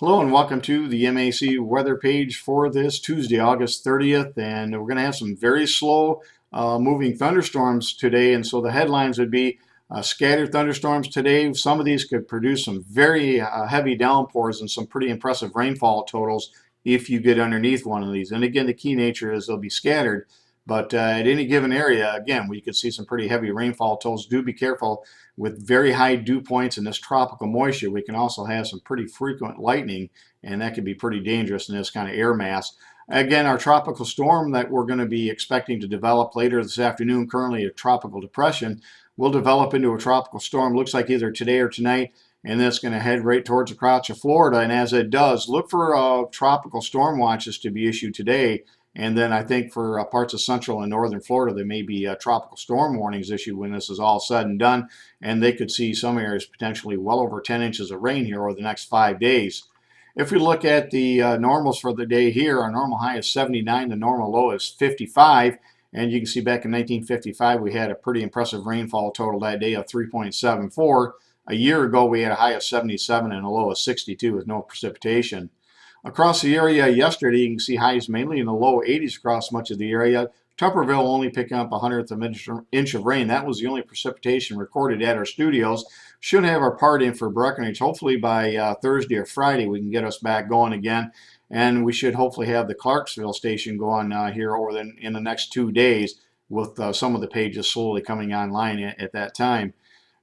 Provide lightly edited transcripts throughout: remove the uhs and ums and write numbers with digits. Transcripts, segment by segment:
Hello and welcome to the MAC weather page for this Tuesday, August 30th. And we're going to have some very slow moving thunderstorms today. And so the headlines would be scattered thunderstorms today. Some of these could produce some very heavy downpours and some pretty impressive rainfall totals if you get underneath one of these. And again, the key nature is they'll be scattered. But at any given area, again, we could see some pretty heavy rainfall totals. Do be careful with very high dew points and this tropical moisture. We can also have some pretty frequent lightning, and that can be pretty dangerous in this kind of air mass. Again, our tropical storm that we're going to be expecting to develop later this afternoon, currently a tropical depression, will develop into a tropical storm. Looks like either today or tonight, and that's going to head right towards the crotch of Florida. And as it does, look for tropical storm watches to be issued today. And then I think for parts of central and northern Florida, there may be tropical storm warnings issued when this is all said and done. And they could see some areas potentially well over 10 inches of rain here over the next 5 days. If we look at the normals for the day here, our normal high is 79, the normal low is 55. And you can see back in 1955, we had a pretty impressive rainfall total that day of 3.74. A year ago, we had a high of 77 and a low of 62 with no precipitation. Across the area yesterday, you can see highs mainly in the low 80s across much of the area. Tupperville only picking up a hundredth of an inch of rain. That was the only precipitation recorded at our studios. Should have our part in for Breckenridge. Hopefully by Thursday or Friday we can get us back going again. And we should hopefully have the Clarksville station going here in the next 2 days with some of the pages slowly coming online at that time.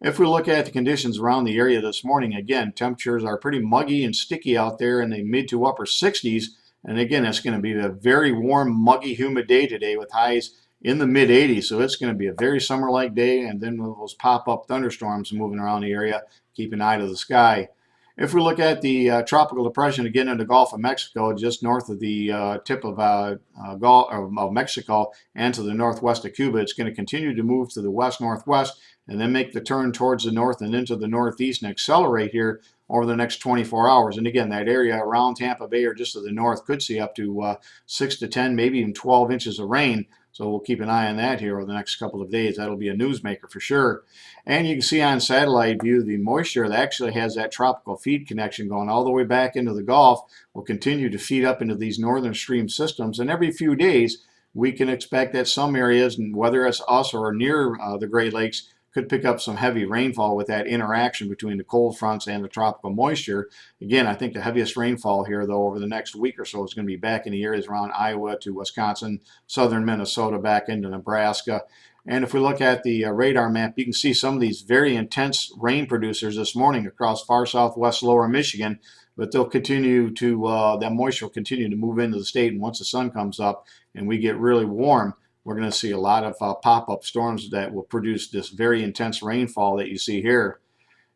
If we look at the conditions around the area this morning, again, temperatures are pretty muggy and sticky out there in the mid to upper 60s. And again, it's going to be a very warm, muggy, humid day today with highs in the mid 80s. So it's going to be a very summer-like day. And then with those pop-up thunderstorms moving around the area, keep an eye to the sky. If we look at the tropical depression again in the Gulf of Mexico, just north of the tip of Mexico and to the northwest of Cuba, it's going to continue to move to the west-northwest and then make the turn towards the north and into the northeast and accelerate here over the next 24 hours. And again, that area around Tampa Bay or just to the north could see up to 6 to 10, maybe even 12 inches of rain. So we'll keep an eye on that here over the next couple of days. That'll be a newsmaker for sure. And you can see on satellite view the moisture that actually has that tropical feed connection going all the way back into the Gulf will continue to feed up into these northern stream systems. And every few days, we can expect that some areas, and whether it's us or near the Great Lakes, could pick up some heavy rainfall with that interaction between the cold fronts and the tropical moisture. Again, I think the heaviest rainfall here, though, over the next week or so is going to be back in the areas around Iowa to Wisconsin, southern Minnesota, back into Nebraska. And if we look at the radar map, you can see some of these very intense rain producers this morning across far southwest lower Michigan, but they'll continue to, that moisture will continue to move into the state. And once the sun comes up and we get really warm, we're going to see a lot of pop-up storms that will produce this very intense rainfall that you see here.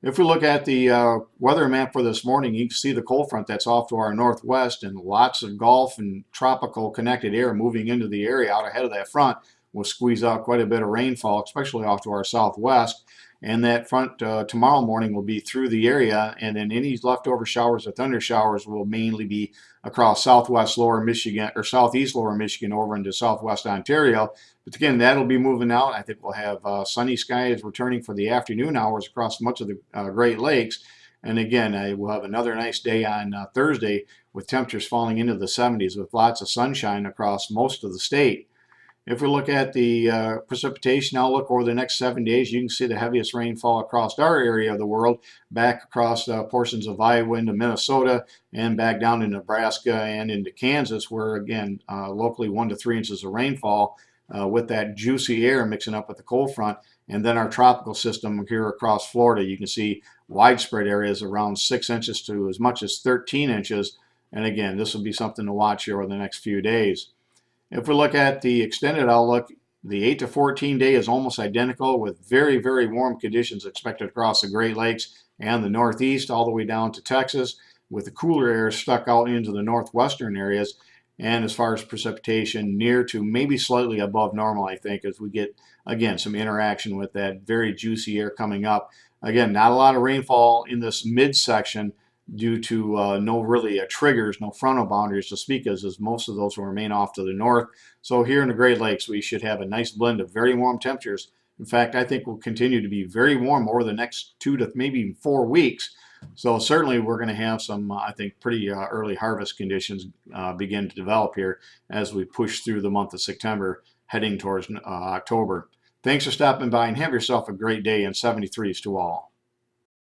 If we look at the weather map for this morning, you can see the cold front that's off to our northwest and lots of Gulf and tropical connected air moving into the area out ahead of that front will squeeze out quite a bit of rainfall, especially off to our southwest. And that front tomorrow morning will be through the area, and then any leftover showers or thunder showers will mainly be across southwest lower Michigan or southeast lower Michigan over into southwest Ontario. But again, that'll be moving out. I think we'll have sunny skies returning for the afternoon hours across much of the Great Lakes. And again, we'll have another nice day on Thursday with temperatures falling into the 70s with lots of sunshine across most of the state. If we look at the precipitation outlook over the next 7 days, you can see the heaviest rainfall across our area of the world, back across portions of Iowa into Minnesota and back down to Nebraska and into Kansas, where again, locally 1 to 3 inches of rainfall with that juicy air mixing up with the cold front. And then our tropical system here across Florida, you can see widespread areas around 6 inches to as much as 13 inches. And again, this will be something to watch here over the next few days. If we look at the extended outlook, the 8 to 14 day is almost identical with very, very warm conditions expected across the Great Lakes and the Northeast all the way down to Texas, with the cooler air stuck out into the northwestern areas. And as far as precipitation, near to maybe slightly above normal, I think, as we get, again, some interaction with that very juicy air coming up. Again, not a lot of rainfall in this midsection due to no really triggers, no frontal boundaries to speak as most of those will remain off to the north. So here in the Great Lakes, we should have a nice blend of very warm temperatures. In fact, I think we'll continue to be very warm over the next 2 to maybe even 4 weeks. So certainly we're going to have some, I think, pretty early harvest conditions begin to develop here as we push through the month of September, heading towards October. Thanks for stopping by and have yourself a great day, and 73s to all.